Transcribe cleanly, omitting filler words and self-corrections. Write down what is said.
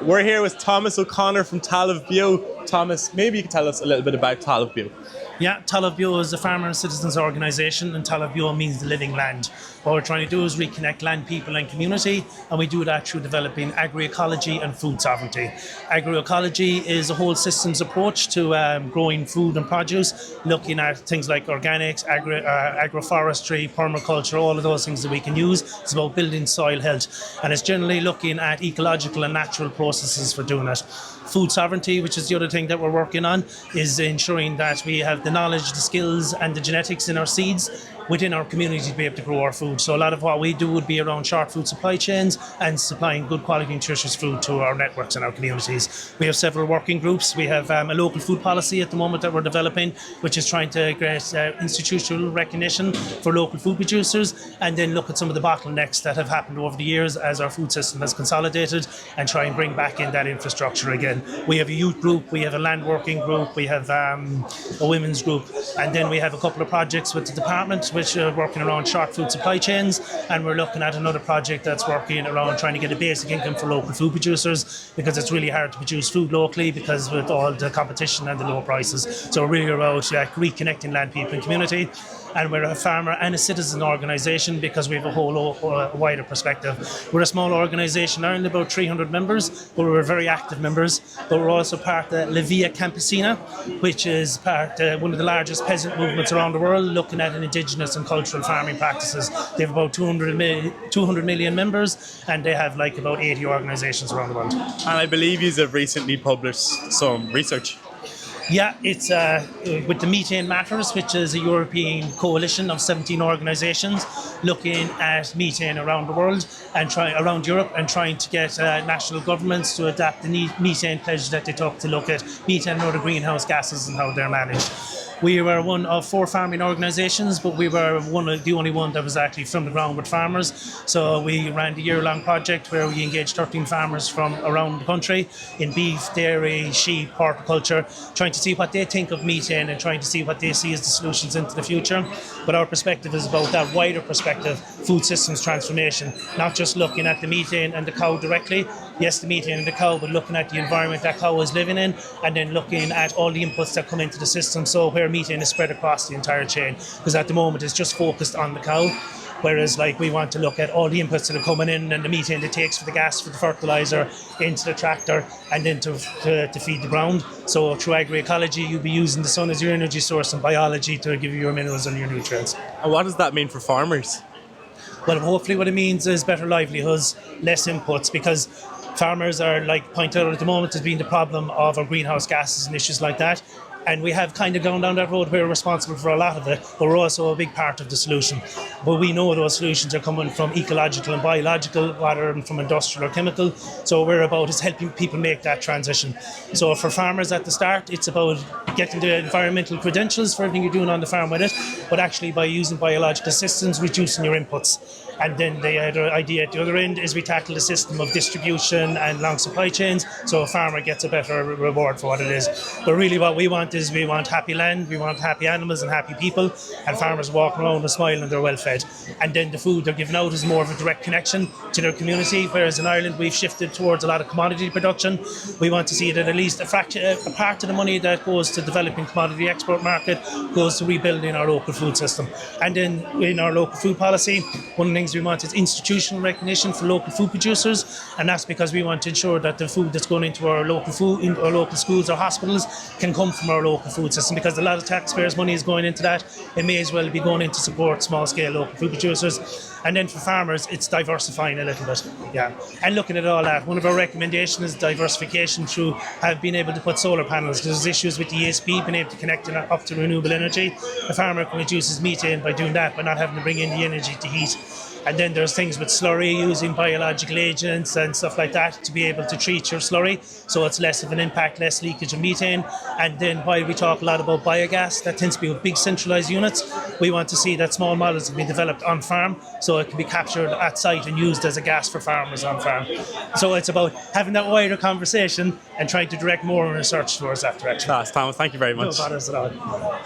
We're here with Thomas O'Connor from Talamh Beo. Thomas, maybe you can tell us a little bit about Talamh Beo. Yeah, Talamh Beo is a farmer and citizens organisation, and Talamh Beo means the living land. What we're trying to do is reconnect land, people and community, and we do that through developing agri-ecology and food sovereignty. Agri-ecology is a whole systems approach to growing food and produce, looking at things like organics, agroforestry, permaculture, all of those things that we can use. It's about building soil health, and it's generally looking at ecological and natural processes for doing it. Food sovereignty, which is the other thing that we're working on, is ensuring that we have the knowledge, the skills and the genetics in our seeds within our community to be able to grow our food. So a lot of what we do would be around short food supply chains and supplying good quality nutritious food to our networks and our communities. We have several working groups. We have a local food policy at the moment that we're developing, which is trying to get institutional recognition for local food producers, and then look at some of the bottlenecks that have happened over the years as our food system has consolidated, and try and bring back in that infrastructure again. We have a youth group, we have a land working group, we have a women's group, and then we have a couple of projects with the department which are working around short food supply chains, and we're looking at another project that's working around trying to get a basic income for local food producers, because it's really hard to produce food locally because with all the competition and the low prices. So we're really about reconnecting land, people and community. And we're a farmer and a citizen organisation because we have a whole wider perspective. We're a small organisation, Ireland, about 300 members, but we're very active members. But we're also part of La Via Campesina, which is one of the largest peasant movements around the world, looking at indigenous and cultural farming practices. They have about 200 million members, and they have about 80 organisations around the world. And I believe you have recently published some research. Yeah, it's with the Methane Matters, which is a European coalition of 17 organisations looking at methane around the world and around Europe, and trying to get national governments to adapt the methane pledge that they took to look at methane and other greenhouse gases and how they're managed. We were one of 4 farming organisations, but we were the only one that was actually from the ground with farmers. So we ran the year-long project where we engaged 13 farmers from around the country in beef, dairy, sheep, horticulture, trying to see what they think of methane and trying to see what they see as the solutions into the future. But our perspective is about that wider perspective, food systems transformation, not just looking at the methane and the cow directly. Yes, the methane and the cow, but looking at the environment that cow is living in, and then looking at all the inputs that come into the system, so where methane is spread across the entire chain. Because at the moment it's just focused on the cow, whereas we want to look at all the inputs that are coming in and the methane it takes for the gas, for the fertiliser, into the tractor, and then to feed the ground. So through agri-ecology, you'll be using the sun as your energy source, and biology to give you your minerals and your nutrients. And what does that mean for farmers? Well, hopefully what it means is better livelihoods, less inputs, because farmers are pointed out at the moment as being the problem of our greenhouse gases and issues like that. And we have kind of gone down that road where we're responsible for a lot of it, but we're also a big part of the solution. But we know those solutions are coming from ecological and biological rather than from industrial or chemical. So what we're about is helping people make that transition. So for farmers at the start, it's about getting the environmental credentials for everything you're doing on the farm with it, but actually by using biological systems, reducing your inputs. And then the other idea at the other end is we tackle the system of distribution and long supply chains, so a farmer gets a better reward for what it is. But really what we want is we want happy land, we want happy animals and happy people, and farmers walking around and smiling and they're well fed. And then the food they're giving out is more of a direct connection to their community, whereas in Ireland we've shifted towards a lot of commodity production. We want to see that at least a part of the money that goes to developing commodity export market goes to rebuilding our local food system. And then in our local food policy, one of the things we want is institutional recognition for local food producers, and that's because we want to ensure that the food that's going into our local schools or hospitals can come from our local food system, because a lot of taxpayers' money is going into that. It may as well be going in to support small-scale local food producers. And then for farmers, it's diversifying a little bit, and looking at all that. One of our recommendations is diversification through being able to put solar panels, because there's issues with the ESB, being able to connect it up to renewable energy. A farmer can reduce his methane by doing that, by not having to bring in the energy to heat. And then there's things with slurry, using biological agents and stuff like that to be able to treat your slurry, so it's less of an impact, less leakage of methane. And then while we talk a lot about biogas, that tends to be with big centralised units, we want to see that small models can be developed on farm, so it can be captured at site and used as a gas for farmers on farm. So it's about having that wider conversation and trying to direct more research towards that direction. Thomas, thank you very much. No bothers at all.